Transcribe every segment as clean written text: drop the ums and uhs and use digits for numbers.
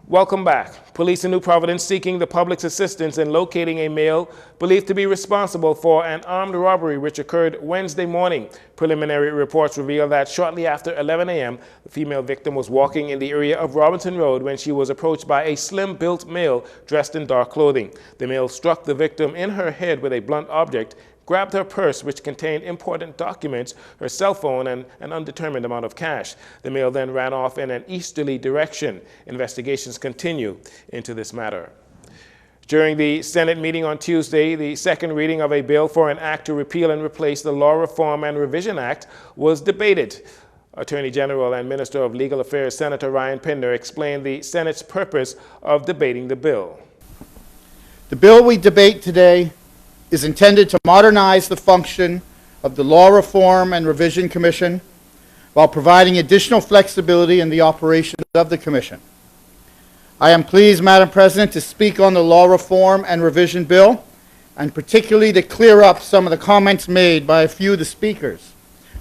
Welcome back. Police in New Providence seeking the public's assistance in locating a male believed to be responsible for an armed robbery which occurred Wednesday morning. Preliminary reports reveal that shortly after 11 a.m., the female victim was walking in the area of Robinson Road when she was approached by a slim-built male dressed in dark clothing. The male struck the victim in her head with a blunt object, grabbed her purse, which contained important documents, her cell phone, and an undetermined amount of cash. The male then ran off in an easterly direction. Investigations continue into this matter. During the Senate meeting on Tuesday, the second reading of a bill for an act to repeal and replace the Law Reform and Revision Act was debated. Attorney General and Minister of Legal Affairs Senator Ryan Pinder explained the Senate's purpose of debating the bill. The bill we debate today is intended to modernize the function of the Law Reform and Revision Commission while providing additional flexibility in the operation of the Commission. I am pleased, Madam President, to speak on the Law Reform and Revision Bill, and particularly to clear up some of the comments made by a few of the speakers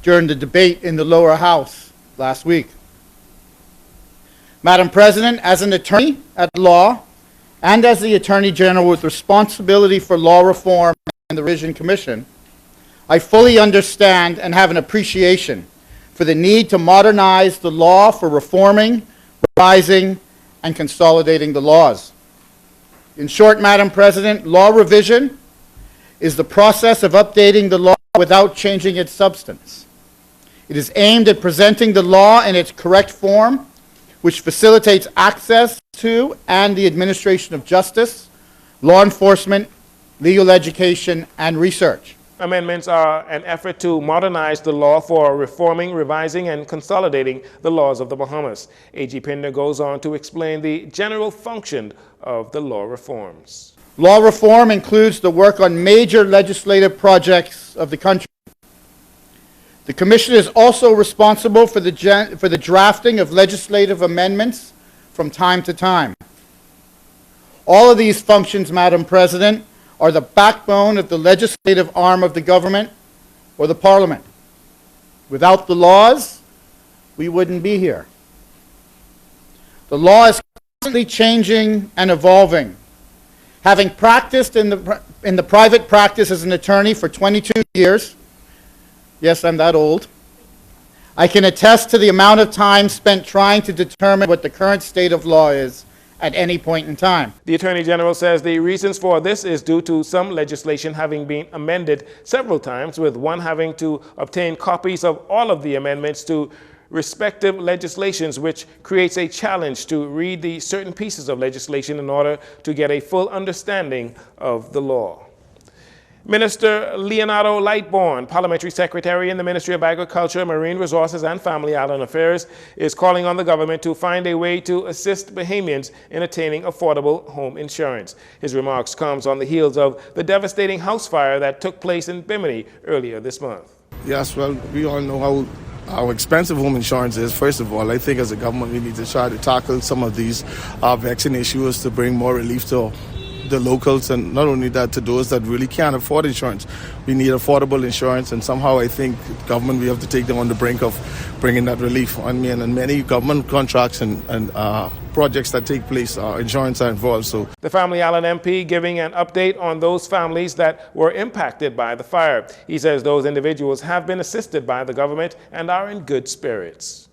during the debate in the lower house last week. Madam President, as an attorney at law, and as the Attorney General with responsibility for law reform and the Revision Commission, I fully understand and have an appreciation for the need to modernize the law for reforming, revising, and consolidating the laws. In short, Madam President, law revision is the process of updating the law without changing its substance. It is aimed at presenting the law in its correct form, which facilitates access to and the administration of justice, law enforcement, legal education, and research. Amendments are an effort to modernize the law for reforming, revising, and consolidating the laws of the Bahamas. A.G. Pinder goes on to explain the general function of the law reforms. Law reform includes the work on major legislative projects of the country. The Commission is also responsible for the drafting of legislative amendments from time to time. All of these functions, Madam President, are the backbone of the legislative arm of the government or the Parliament. Without the laws, we wouldn't be here. The law is constantly changing and evolving. Having practiced in the private practice as an attorney for 22 years, yes, I'm that old, I can attest to the amount of time spent trying to determine what the current state of law is at any point in time. The Attorney General says the reasons for this is due to some legislation having been amended several times, with one having to obtain copies of all of the amendments to respective legislations, which creates a challenge to read the certain pieces of legislation in order to get a full understanding of the law. Minister Leonardo Lightbourne, Parliamentary Secretary in the Ministry of Agriculture, Marine Resources and Family Island Affairs, is calling on the government to find a way to assist Bahamians in attaining affordable home insurance. His remarks comes on the heels of the devastating house fire that took place in Bimini earlier this month. Yes, well, we all know how expensive home insurance is. First of all, I think as a government we need to try to tackle some of these vexing issues to bring more relief to the locals, and not only that, to those that really can't afford insurance. We need affordable insurance, and somehow I think government, we have to take them on the brink of bringing that relief. I mean, and many government contracts and projects that take place, insurance are involved. So the Family Island MP giving an update on those families that were impacted by the fire. He says those individuals have been assisted by the government and are in good spirits.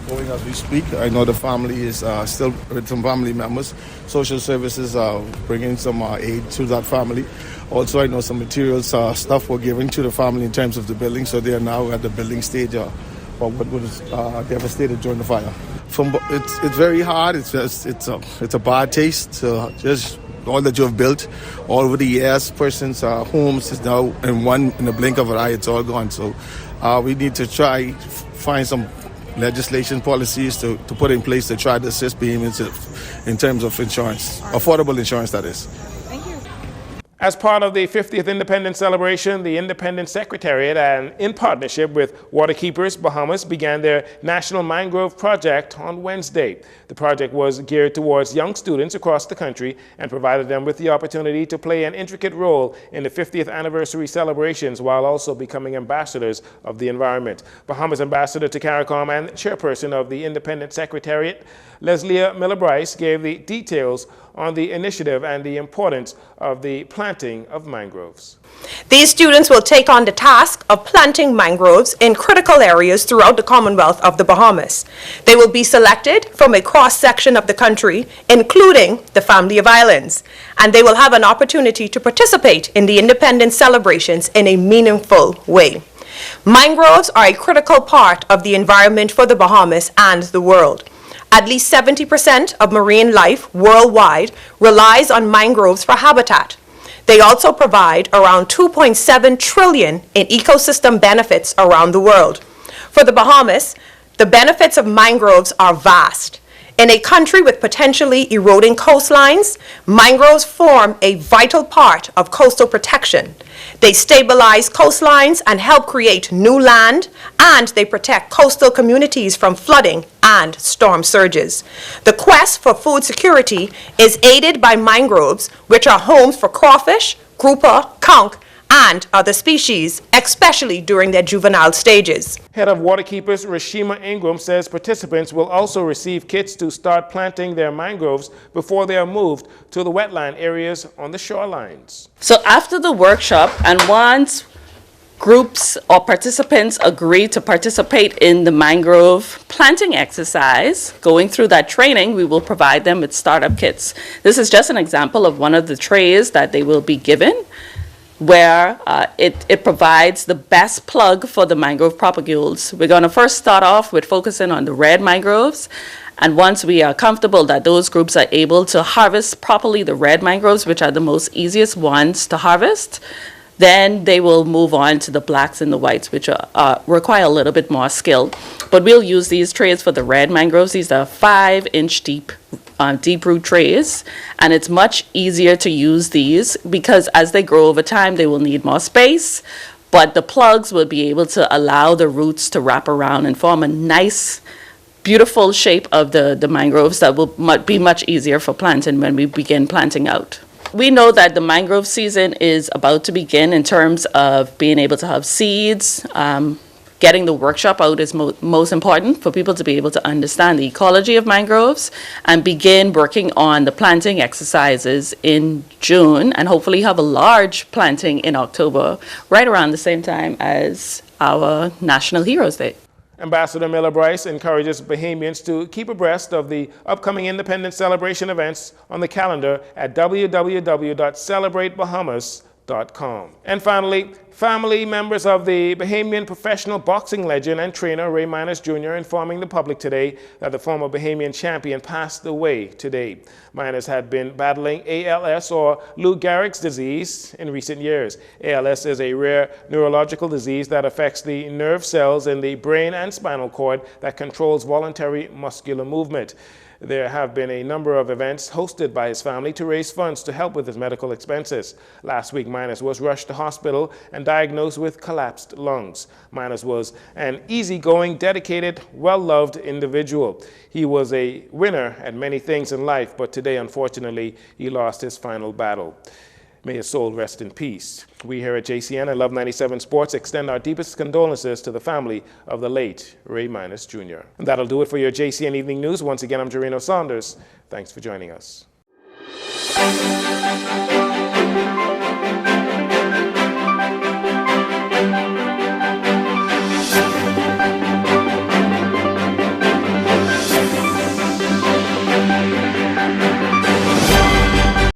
Going as we speak, I know the family is still with some family members. Social services are bringing some aid to that family. Also, I know some materials, stuff were given to the family in terms of the building, so they are now at the building stage of what was devastated during the fire. It's very hard. It's a bad taste. Just all that you have built all over the years, person's homes is now in the blink of an eye, it's all gone. So we need to try find some legislation policies to put in place to try to assist Bahamians in terms of insurance, affordable insurance, that is. Thank you. As part of the 50th Independence celebration, the Independence Secretariat, and in partnership with Waterkeepers Bahamas, began their National Mangrove Project on Wednesday. The project was geared towards young students across the country and provided them with the opportunity to play an intricate role in the 50th anniversary celebrations while also becoming ambassadors of the environment. Bahamas Ambassador to CARICOM and chairperson of the Independence Secretariat, Leslie Miller-Bryce, gave the details on the initiative and the importance of the planting of mangroves. These students will take on the task of planting mangroves in critical areas throughout the Commonwealth of the Bahamas. They will be selected from a cross-section of the country, including the Family of Islands, and they will have an opportunity to participate in the independence celebrations in a meaningful way. Mangroves are a critical part of the environment for the Bahamas and the world. At least 70% of marine life worldwide relies on mangroves for habitat. They also provide around 2.7 trillion in ecosystem benefits around the world. For the Bahamas, the benefits of mangroves are vast. In a country with potentially eroding coastlines, mangroves form a vital part of coastal protection. They stabilize coastlines and help create new land, and they protect coastal communities from flooding and storm surges. The quest for food security is aided by mangroves, which are homes for crawfish, grouper, conch, and other species, especially during their juvenile stages. Head of Waterkeepers Rashima Ingram says participants will also receive kits to start planting their mangroves before they are moved to the wetland areas on the shorelines. So after the workshop, and once groups or participants agree to participate in the mangrove planting exercise, going through that training, we will provide them with startup kits. This is just an example of one of the trays that they will be given, where it provides the best plug for the mangrove propagules. We're going to first start off with focusing on the red mangroves, and once we are comfortable that those groups are able to harvest properly the red mangroves, which are the most easiest ones to harvest, then they will move on to the blacks and the whites, which require a little bit more skill. But we'll use these trays for the red mangroves. These are 5-inch deep root trays, and it's much easier to use these because as they grow over time they will need more space, but the plugs will be able to allow the roots to wrap around and form a nice beautiful shape of the mangroves that will be much easier for planting when we begin planting out. We know that the mangrove season is about to begin in terms of being able to have seeds. Getting the workshop out is most important for people to be able to understand the ecology of mangroves and begin working on the planting exercises in June, and hopefully have a large planting in October, right around the same time as our National Heroes Day. Ambassador Miller-Bryce encourages Bahamians to keep abreast of the upcoming Independence Celebration events on the calendar at www.celebratebahamas.com. And finally, family members of the Bahamian professional boxing legend and trainer Ray Minus Jr. informing the public today that the former Bahamian champion passed away today. Minus had been battling ALS, or Lou Gehrig's disease, in recent years. ALS is a rare neurological disease that affects the nerve cells in the brain and spinal cord that controls voluntary muscular movement. There have been a number of events hosted by his family to raise funds to help with his medical expenses. Last week, Minus was rushed to hospital and diagnosed with collapsed lungs. Minus was an easygoing, dedicated, well-loved individual. He was a winner at many things in life, but today, unfortunately, he lost his final battle. May his soul rest in peace. We here at JCN and Love 97 Sports extend our deepest condolences to the family of the late Ray Minus Jr. And that'll do it for your JCN Evening News. Once again, I'm Jareno Saunders. Thanks for joining us.